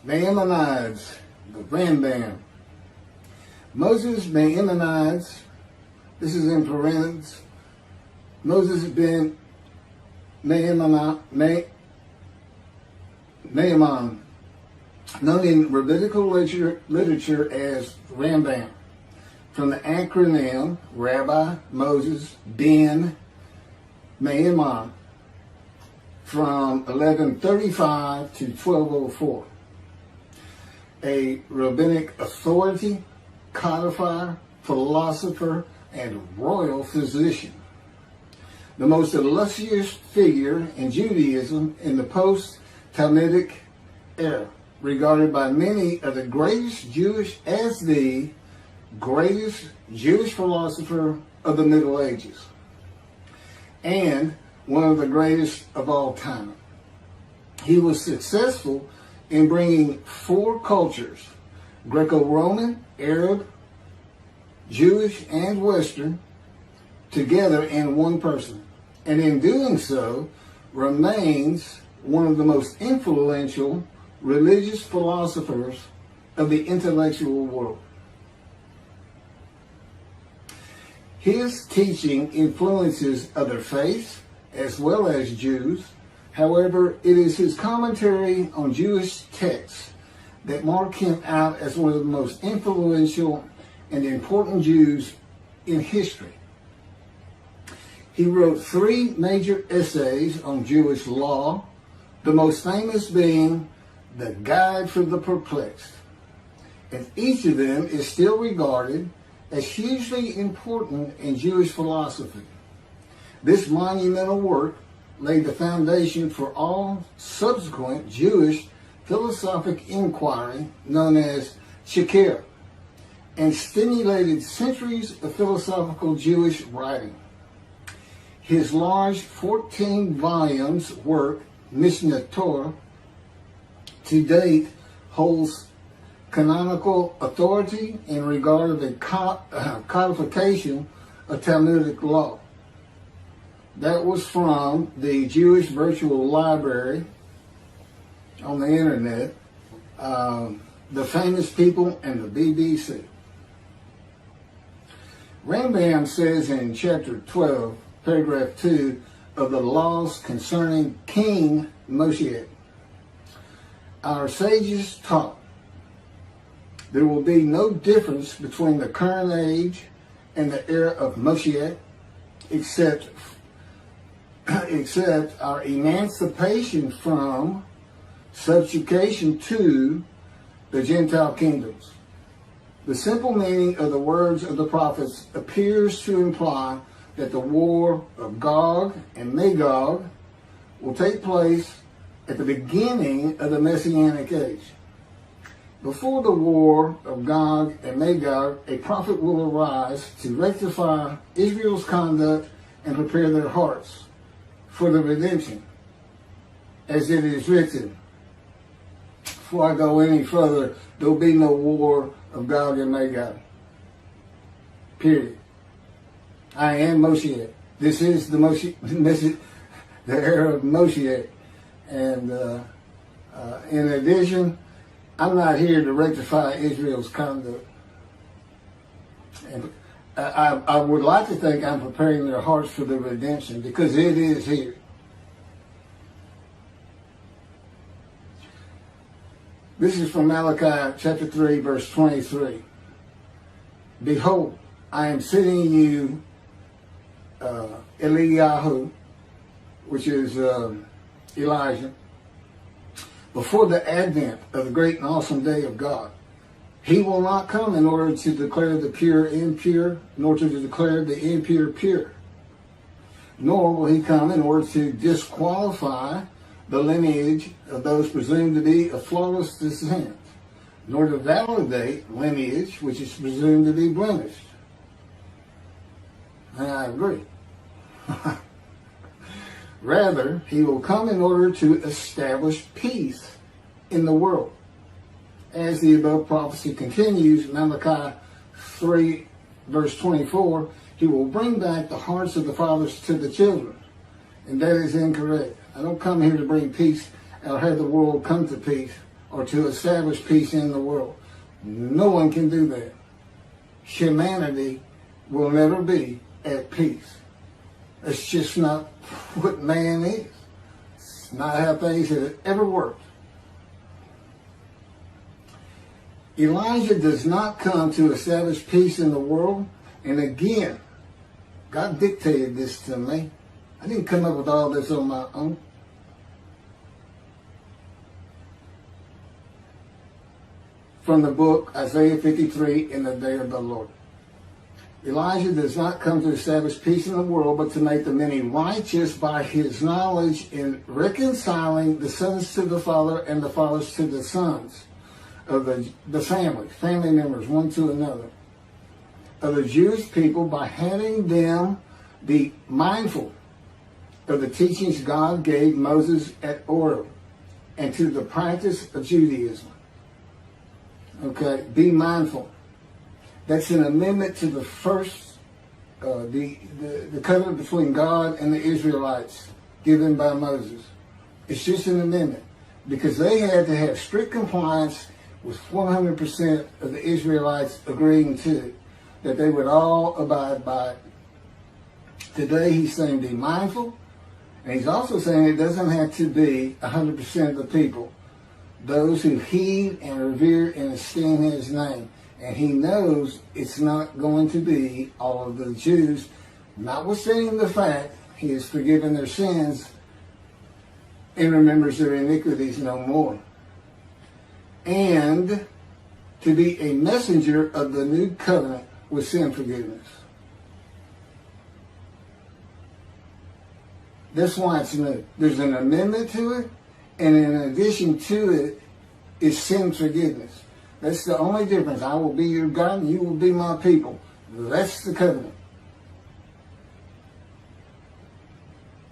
Maimonides, the Rambam. Moses Maimonides, this is in parentheses, Moses Ben Maimon, known in rabbinical literature as Rambam, from the acronym Rabbi Moses Ben Maimon, from 1135 to 1204. A rabbinic authority, codifier, philosopher, and royal physician. The most illustrious figure in Judaism in the post-talmudic era, regarded by many of the greatest Jewish philosopher of the Middle Ages, and one of the greatest of all time. He was successful in bringing four cultures, Greco-Roman, Arab, Jewish, and Western, together in one person, and in doing so remains one of the most influential religious philosophers of the intellectual world. His teaching influences other faiths as well as Jews. However, it is his commentary on Jewish texts that mark him out as one of the most influential and important Jews in history. He wrote 3 major essays on Jewish law, the most famous being The Guide for the Perplexed. And each of them is still regarded as hugely important in Jewish philosophy. This monumental work laid the foundation for all subsequent Jewish philosophic inquiry, known as Chakirah, and stimulated centuries of philosophical Jewish writing. His large 14 volumes work, Mishneh Torah, to date holds canonical authority in regard of the codification of Talmudic law. That was from the Jewish Virtual Library on the internet, the Famous People, and the BBC. Rambam says in chapter 12, paragraph 2 of the laws concerning King Moshiach, our sages taught there will be no difference between the current age and the era of Moshiach, except our emancipation from subjugation to the Gentile kingdoms. The simple meaning of the words of the prophets appears to imply that the war of Gog and Magog will take place at the beginning of the Messianic age. Before the war of Gog and Magog, a prophet will arise to rectify Israel's conduct and prepare their hearts for the redemption, as it is written. Before I go any further, there will be no war of Gog and Magog. Period. I am Moshiach. This is the the era of Moshiach. And in addition, I'm not here to rectify Israel's conduct. And I would like to think I'm preparing their hearts for the redemption, because it is here. This is from Malachi chapter 3, verse 23. Behold, I am sending you Eliyahu, which is Elijah, before the advent of the great and awesome day of God. He will not come in order to declare the pure impure, nor to declare the impure pure. Nor will he come in order to disqualify the lineage of those presumed to be of flawless descent, nor to validate lineage which is presumed to be blemished. And I agree. Rather, he will come in order to establish peace in the world. As the above prophecy continues, Malachi 3, verse 24, he will bring back the hearts of the fathers to the children. And that is incorrect. I don't come here to bring peace or have the world come to peace or to establish peace in the world. No one can do that. Humanity will never be at peace. It's just not what man is. It's not how things have ever worked. Elijah does not come to establish peace in the world. And again, God dictated this to me. I didn't come up with all this on my own. From the book Isaiah 53, In the Day of the Lord. Elijah does not come to establish peace in the world, but to make the many righteous by his knowledge in reconciling the sons to the Father and the fathers to the sons of the family members, one to another, of the Jewish people, by having them be mindful of the teachings God gave Moses at Oreb, and to the practice of Judaism. Okay, be mindful. That's an amendment to the first, the covenant between God and the Israelites given by Moses. It's just an amendment because they had to have strict compliance with 100% of the Israelites agreeing to it, that they would all abide by it. Today he's saying be mindful, and he's also saying it doesn't have to be 100% of the people, those who heed and revere and esteem his name. And he knows it's not going to be all of the Jews, notwithstanding the fact he has forgiven their sins and remembers their iniquities no more. And to be a messenger of the new covenant with sin forgiveness. That's why it's new. There's an amendment to it, and in addition to it is sin forgiveness. That's the only difference. I will be your God and you will be my people. That's the covenant.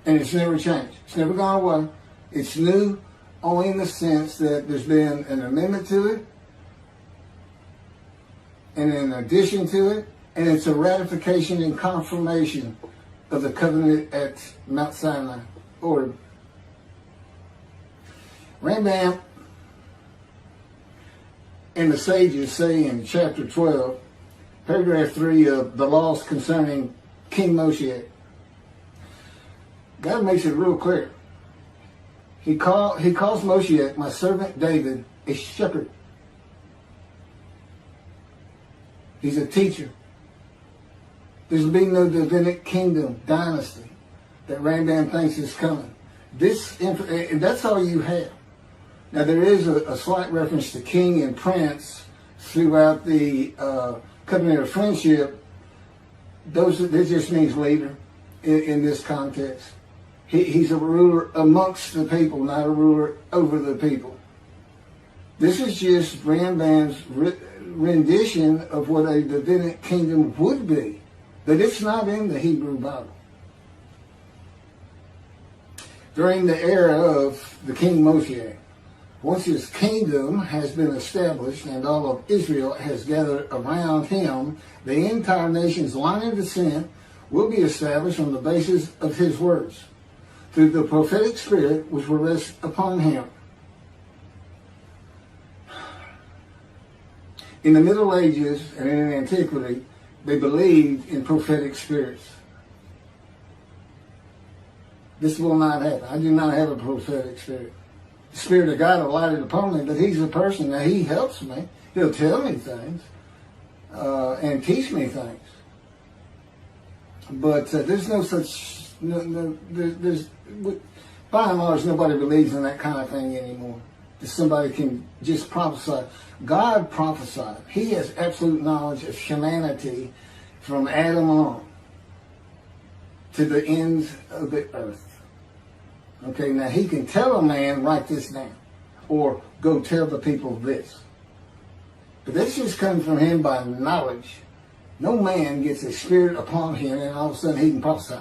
And it's never changed. It's never gone away. It's new only in the sense that there's been an amendment to it, and in addition to it, and it's a ratification and confirmation of the covenant at Mount Sinai, or Rambam and the sages say in chapter 12, paragraph 3 of the laws concerning King Moshiach. God makes it real clear. He calls Moshiach, my servant David, a shepherd. He's a teacher. There's been no Davidic kingdom, dynasty, that Rambam thinks is coming. And that's all you have. Now, there is a slight reference to king and prince throughout the covenant of friendship. That just means leader in this context. He's a ruler amongst the people, not a ruler over the people. This is just Rambam's rendition of what a Davidic kingdom would be, but it's not in the Hebrew Bible. During the era of the King Moshiach, once his kingdom has been established and all of Israel has gathered around him, the entire nation's line of descent will be established on the basis of his words, through the prophetic spirit which will rest upon him. In the Middle Ages and in antiquity, they believed in prophetic spirits. This will not happen. I do not have a prophetic spirit. The Spirit of God alighted upon me, but he's a person. Now, he helps me. He'll tell me things and teach me things. But there's no such, there's by and large, nobody believes in that kind of thing anymore. That somebody can just prophesy. God prophesied. He has absolute knowledge of humanity from Adam on to the ends of the earth. Okay, now he can tell a man, write this down, or go tell the people this. But this just comes from him by knowledge. No man gets a spirit upon him and all of a sudden he can prophesy.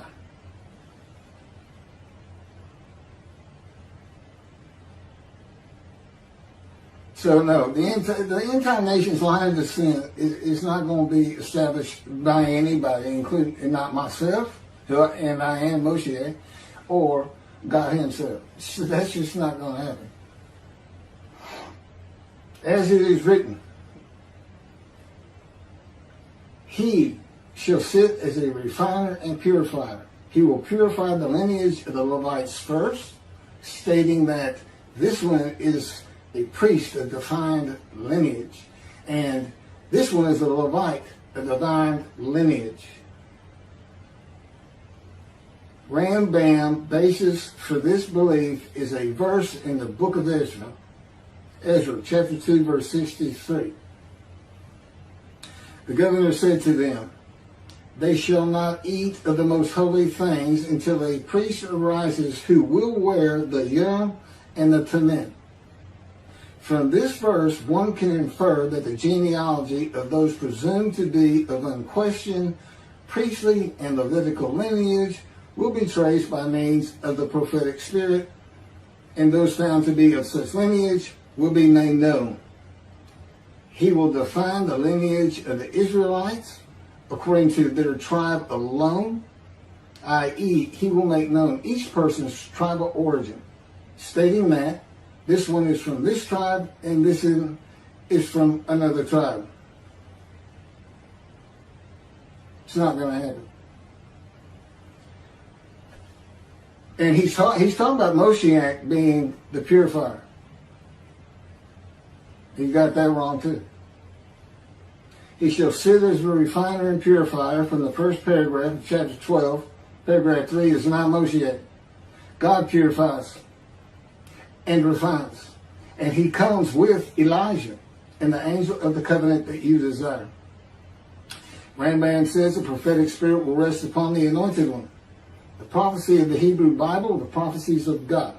So no, the entire nation's line of descent is not going to be established by anybody, including not myself, and I am Moshiach, or God himself. So that's just not going to happen. As it is written, he shall sit as a refiner and purifier. He will purify the lineage of the Levites first, stating that this one is a priest of defined lineage, and this one is a Levite, a defined lineage. Rambam basis for this belief is a verse in the book of Ezra, chapter 2, verse 63. The governor said to them, they shall not eat of the most holy things until a priest arises who will wear the Urim and the Thummim. From this verse, one can infer that the genealogy of those presumed to be of unquestioned priestly and Levitical lineage will be traced by means of the prophetic spirit, and those found to be of such lineage will be made known. He will define the lineage of the Israelites according to their tribe alone, i.e., he will make known each person's tribal origin, stating that this one is from this tribe and this is from another tribe. It's not going to happen. And he's talking about Moshiach being the purifier. He got that wrong too. He shall sit as a refiner and purifier from the first paragraph of chapter 12. Paragraph 3 is not Moshiach. God purifies and refines. And he comes with Elijah and the angel of the covenant that you desire. Rambam says the prophetic spirit will rest upon the anointed one. The prophecy of the Hebrew Bible, the prophecies of God.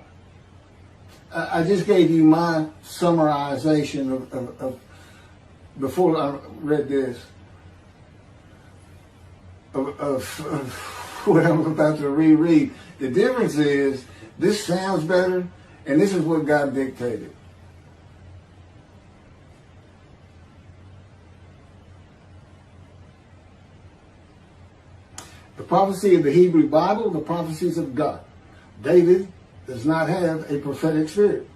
I just gave you my summarization of before I read this, of what I'm about to reread. The difference is, this sounds better, and this is what God dictated. The prophecy of the Hebrew Bible, the prophecies of God. David does not have a prophetic spirit.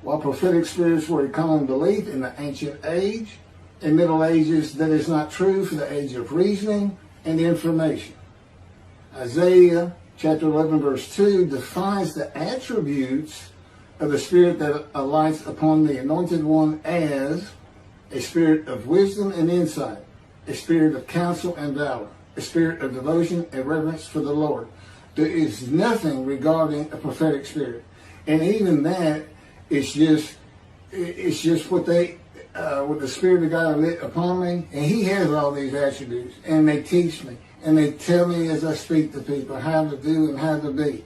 While prophetic spirits were a common belief in the ancient age and Middle Ages, that is not true for the age of reasoning and information. Isaiah chapter 11 verse 2 defines the attributes of the spirit that alights upon the anointed one as a spirit of wisdom and insight, a spirit of counsel and valor, a spirit of devotion and reverence for the Lord. There is nothing regarding a prophetic spirit. And even that, it's just what the Spirit of God lit upon me, and He has all these attributes, and they teach me, and they tell me as I speak to people how to do and how to be.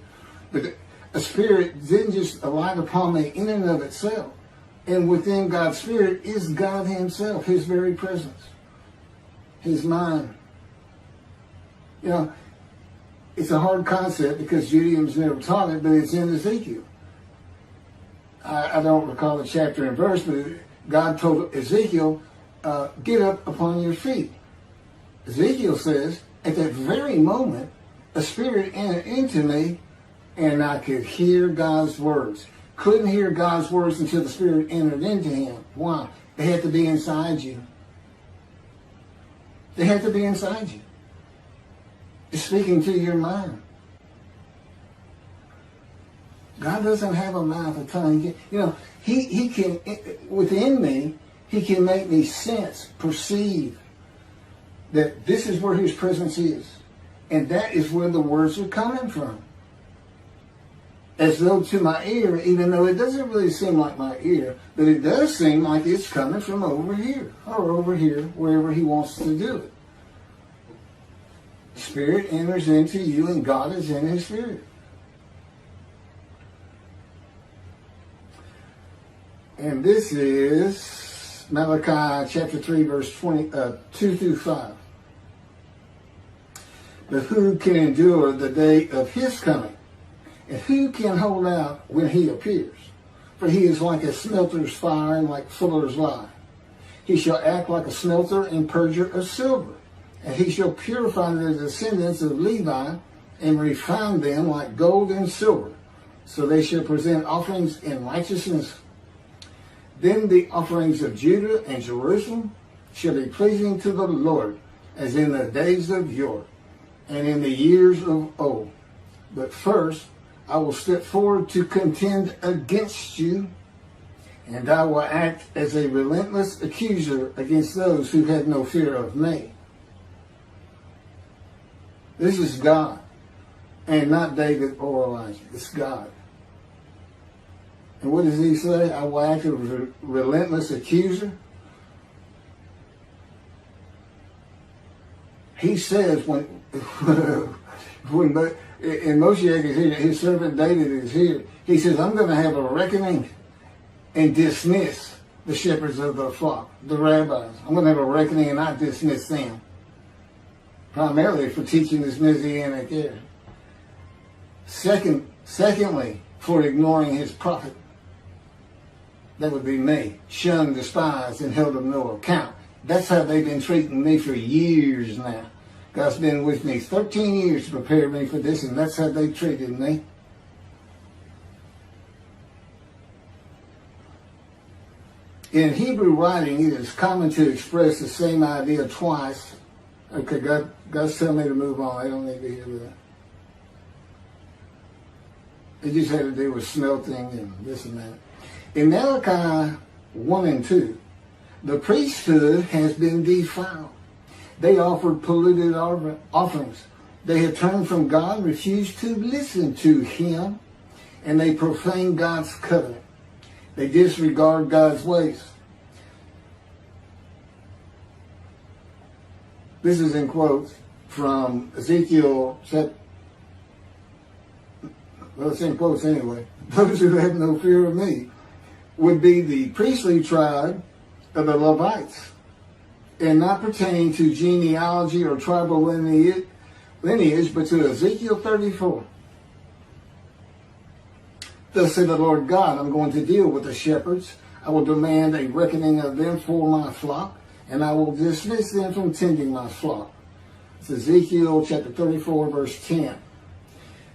But a spirit didn't just alight upon me in and of itself. And within God's Spirit is God Himself, His very presence, His mind. You know, it's a hard concept because Judaism's never taught it, but it's in Ezekiel. I don't recall the chapter and verse, but God told Ezekiel, get up upon your feet. Ezekiel says, at that very moment, a spirit entered into me, and I could hear God's words. Couldn't hear God's words until the spirit entered into him. Why? They had to be inside you. They had to be inside you. It's speaking to your mind. God doesn't have a mouth, a tongue. You know, he can, within me, He can make me sense, perceive that this is where His presence is. And that is where the words are coming from. As though to my ear, even though it doesn't really seem like my ear, but it does seem like it's coming from over here, or over here, wherever He wants to do it. Spirit enters into you, and God is in His Spirit. And this is Malachi chapter 3, verse 2 through 5. But who can endure the day of His coming? And who can hold out when He appears? For He is like a smelter's fire and like fuller's lye. He shall act like a smelter and purger of silver. And He shall purify the descendants of Levi and refine them like gold and silver. So they shall present offerings in righteousness. Then the offerings of Judah and Jerusalem shall be pleasing to the Lord, as in the days of yore, and in the years of old. But first I will step forward to contend against you, and I will act as a relentless accuser against those who have no fear of me. This is God, and not David or Elijah. It's God. And what does he say? I will act as a relentless accuser. He says when Moshiach is here, his servant David is here, he says, I'm going to have a reckoning and dismiss the shepherds of the flock, the rabbis. I'm going to have a reckoning and not dismiss them, primarily for teaching this Messianic era. Secondly, for ignoring his prophet. That would be me, shunned, despised, and held of no account. That's how they've been treating me for years now. God's been with me 13 years to prepare me for this, and that's how they treated me. In Hebrew writing, it is common to express the same idea twice. Okay, God's telling me to move on. I don't need to hear that. It just had to do with smelting and this and that. In Malachi 1 and 2, the priesthood has been defiled. They offered polluted offerings. They had turned from God, refused to listen to him, and they profaned God's covenant. They disregard God's ways. This is in quotes from Ezekiel chapter. Well, it's in quotes anyway. Those who have no fear of me would be the priestly tribe of the Levites, and not pertaining to genealogy or tribal lineage, but to Ezekiel 34. Thus said the Lord God, I'm going to deal with the shepherds. I will demand a reckoning of them for my flock, and I will dismiss them from tending my flock. It's Ezekiel chapter 34, verse 10.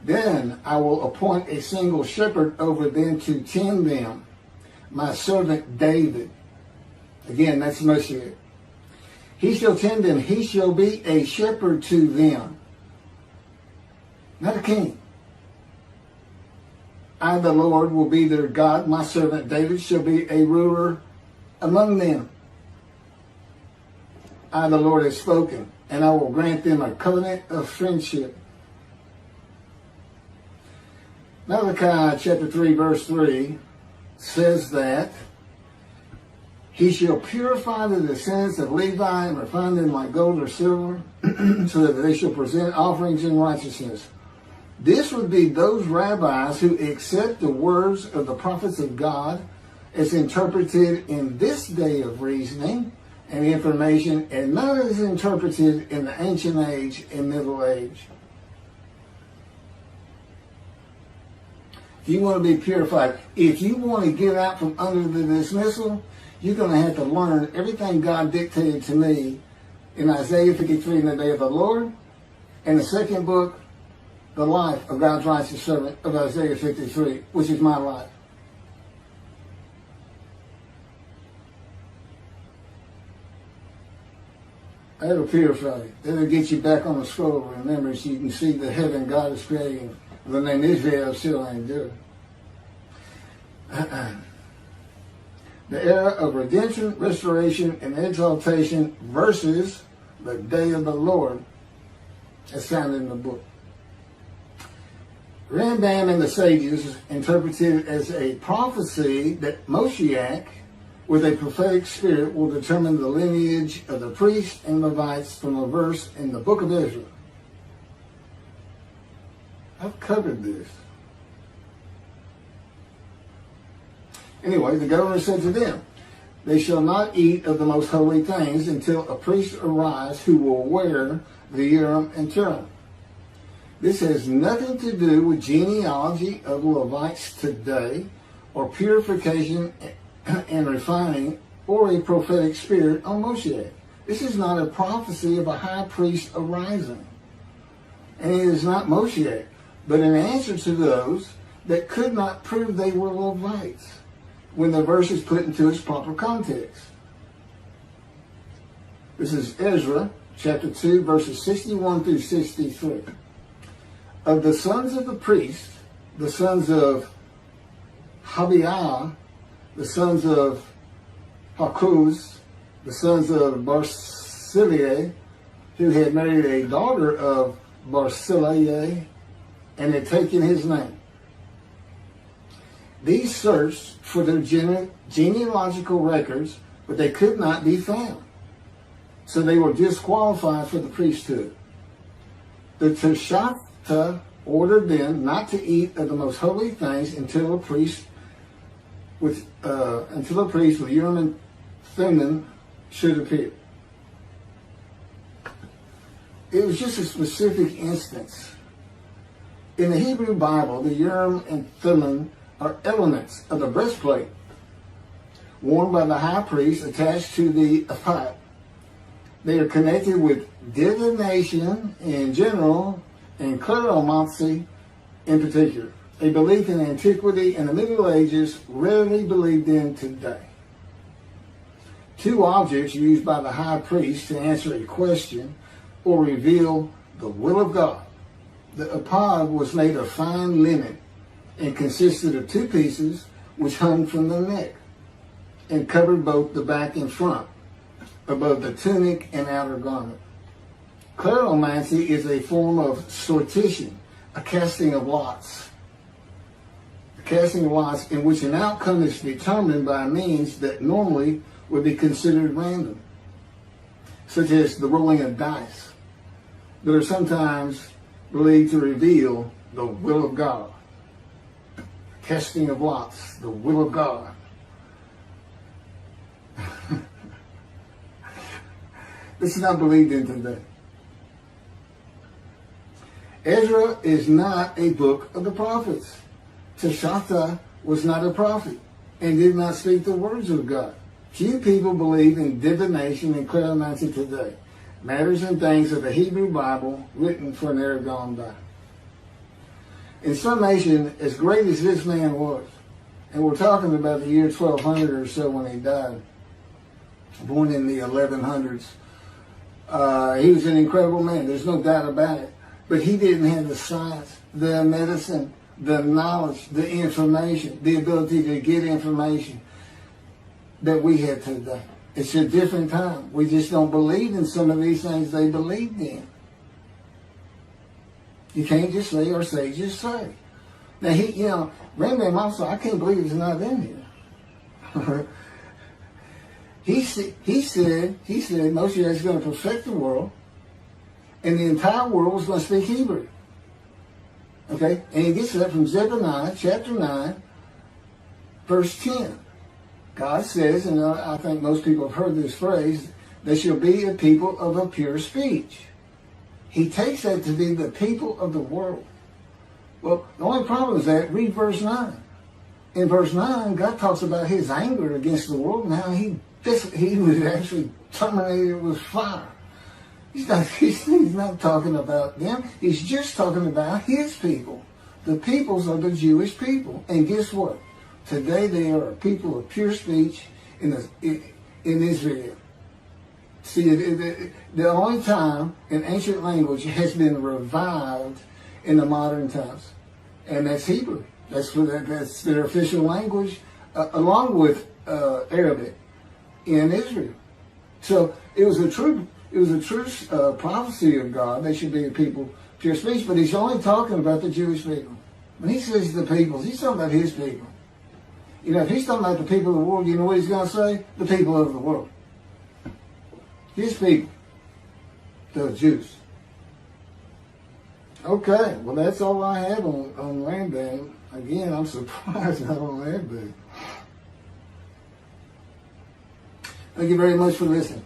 Then I will appoint a single shepherd over them to tend them, my servant David. Again, that's Moshiach. He shall tend them. He shall be a shepherd to them. Not a king. I, the Lord, will be their God. My servant David shall be a ruler among them. I, the Lord, have spoken, and I will grant them a covenant of friendship. Malachi chapter 3, verse 3 says that he shall purify the descendants of Levi and refine them like gold or silver, so that they shall present offerings in righteousness. This would be those rabbis who accept the words of the prophets of God as interpreted in this day of reasoning and information, and not as interpreted in the ancient age and middle age. If you want to be purified, if you want to get out from under the dismissal, you're going to have to learn everything God dictated to me in Isaiah 53 in the day of the Lord, and the second book, the life of God's righteous servant of Isaiah 53, which is my life. That'll purify you. That'll get you back on the scroll of remembrance. You can see the heaven God is creating. The name Israel still ain't good. The era of redemption, restoration, and exaltation versus the day of the Lord, as found in the book. Rambam and the sages interpreted it as a prophecy that Moshiach, with a prophetic spirit, will determine the lineage of the priests and Levites from a verse in the book of Ezra. I've covered this. Anyway, the governor said to them, they shall not eat of the most holy things until a priest arise who will wear the Urim and Thummim. This has nothing to do with genealogy of Levites today, or purification and refining, or a prophetic spirit on Moshiach. This is not a prophecy of a high priest arising. And it is not Moshiach, but an answer to those that could not prove they were Levites. when the verse is put into its proper context. This is Ezra chapter 2, verses 61 through 63. Of the sons of the priest, the sons of Habiah, the sons of Hakuz, the sons of Barzillai, who had married a daughter of Barzillai and had taken his name. These searched for their genealogical records, but they could not be found. So they were disqualified for the priesthood. The Teshachta ordered them not to eat of the most holy things until a priest with Urim and Thummim should appear. It was just a specific instance. In the Hebrew Bible, the Urim and Thummim are elements of the breastplate worn by the high priest attached to the ephod. They are connected with divination in general and cleromancy in particular, a belief in antiquity and the Middle Ages rarely believed in today. Two objects used by the high priest to answer a question or reveal the will of God. The ephod was made of fine linen and consisted of two pieces which hung from the neck and covered both the back and front, above the tunic and outer garment. Cleromancy is a form of sortition, a casting of lots. A casting of lots in which an outcome is determined by means that normally would be considered random, such as the rolling of dice, that are sometimes believed to reveal the will of God. Casting of lots, the will of God. This is not believed in today. Ezra is not a book of the prophets. Teshachta was not a prophet and did not speak the words of God. Few people believe in divination and cleromancy today, matters and things of the Hebrew Bible written for an era gone by. In summation, as great as this man was, and we're talking about the year 1200 or so when he died, born in the 1100s, he was an incredible man. There's no doubt about it. But he didn't have the science, the medicine, the knowledge, the information, the ability to get information that we have today. It's a different time. We just don't believe in some of these things they believed in. You can't just say our sages say. Now, Rambam also, I can't believe it's not in here. He said Moshiach is going to perfect the world, and the entire world is going to speak Hebrew. Okay? And he gets that from Zephaniah chapter 9, verse 10. God says, and I think most people have heard this phrase, they shall be a people of a pure speech. He takes that to be the people of the world. Well, the only problem is that, read verse 9. In verse 9, God talks about his anger against the world and how he was actually terminated with fire. He's not talking about them. He's just talking about his people. The peoples are the Jewish people. And guess what? Today they are a people of pure speech in Israel. See, the only time an ancient language has been revived in the modern times, and that's Hebrew. That's their official language, along with Arabic in Israel. So it was a true prophecy of God. They should be a people pure speech, but he's only talking about the Jewish people. When he says the peoples, he's talking about his people. If he's talking about the people of the world, you know what he's going to say? The people of the world. His people, the Jews. Okay, well that's all I have on Rambam. Again, I'm surprised not on Rambam. Thank you very much for listening.